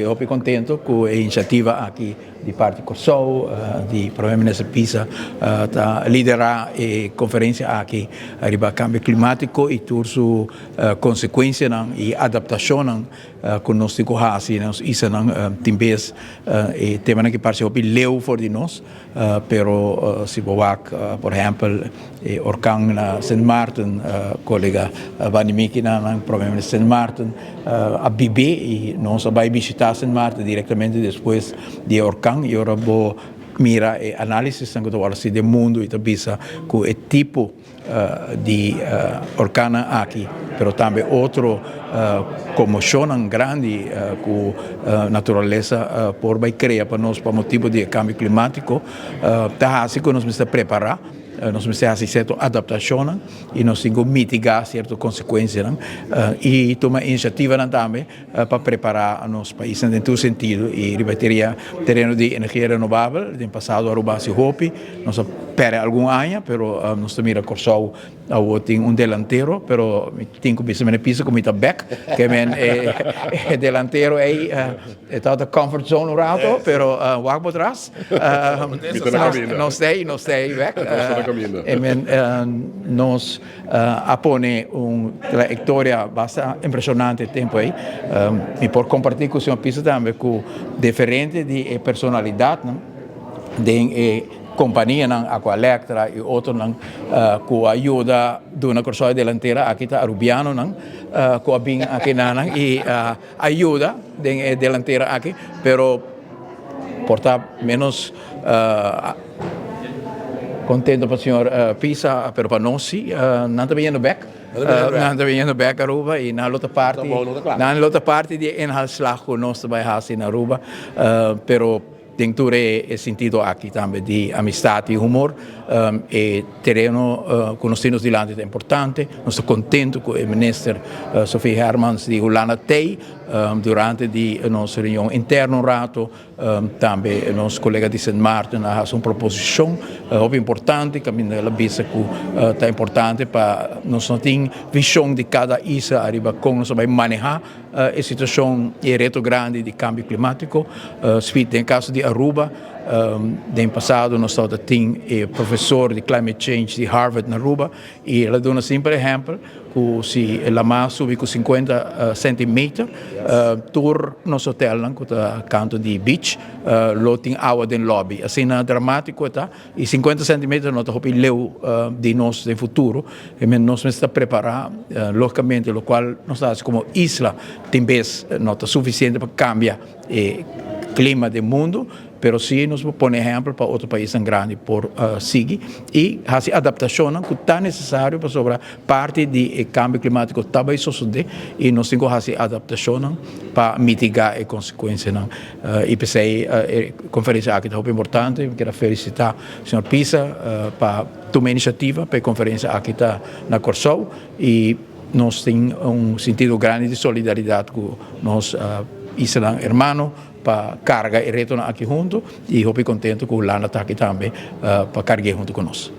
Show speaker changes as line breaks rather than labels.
e eu fico contente com a iniciativa aqui de parte Corsou, de Primeiro-Ministro Pisa, tá liderar a conferência aqui sobre cambio climático e tudo consequências e adaptação que nós temos assim, nós isso não timbes e tema que parece que leu for de nós, pero se boak, por exemplo, orkan na Saint Martin, colega Vanimiki na Primeiro-Ministro Saint Martin, a Bibe e nós vai visitar Saint Martin diretamente depois de orkan e ora bo mira e análise sangue do do mundo e tabisa com o tipo de orcana aqui, pero também outro comoção grande com natureza por vai criar para nós para motivo de cambio climático, tá assim que nós precisamos preparar. Nós precisamos fazer certa adaptação e nós temos que mitigar certas consequências e tomar iniciativa também para preparar nosso país em todo sentido e rebateria terreno de energia renovável, no passado a Aruba se hopi, nós perde algum ano, pero nós também Corsou tem delantero, pero tenho que pensar pisa como está back, que é delantero está da comfort zone rato, pero walk por trás, não sei back. Nós apone trayectória bastante impressionante tempo aí e por compartilhar com o senhor Pisa também com diferente de personalidade de companhia na Aqualectra e outro com a ajuda de uma corsoia delantera aqui está Arubiano com a bem aqui e ajuda de delantera aqui, pero portar menos contento para o senhor Pisa, pero para nós sim, não está vindo back. Não está vindo back a Aruba e na outra parte de inhalslag com nós vai fazer na Aruba, pero tem todo o sentido aqui também de amizade e humor e terreno que nós temos diante é importante. Nós estamos contentes com o ministro Sofie Hermans de Holanda Tei durante a nossa reunião interna um rato, também nosso colega de Saint Martin faz uma proposição importante, que ela visa que é importante para nós não ter visão de cada ilha arriba como nós vamos manejar a situação e reto grande de cambio climático. No caso de Aruba, no passado nós tínhamos professor de climate change de Harvard na Aruba e ela dá um simples exemplo que se a mar sube com 50 centímetros, tur nosso hotel que está canto de beach, lá tem água dentro do lobby. Assim é dramático tá e 50 centímetros nós estamos leu de nós no futuro e nós estamos preparar localmente, o qual nós estamos como isla tem vez não está suficiente para cambiar o clima do mundo, pero sim nos põe exemplo para outro país tão grande por seguir e fazer adaptação que está necessário para sobre parte do cambio climático também suceder e nós temos que fazer adaptação para mitigar as consequências. E pensei a conferência aqui é muito importante, quero felicitar o senhor Pisa para tomar iniciativa para a conferência aqui na Corsou e nós temos sentido grande de solidariedade com nós Israel hermano para carregar e retornar aqui junto e eu fico contente que o Lana está aqui também para carregar junto conosco.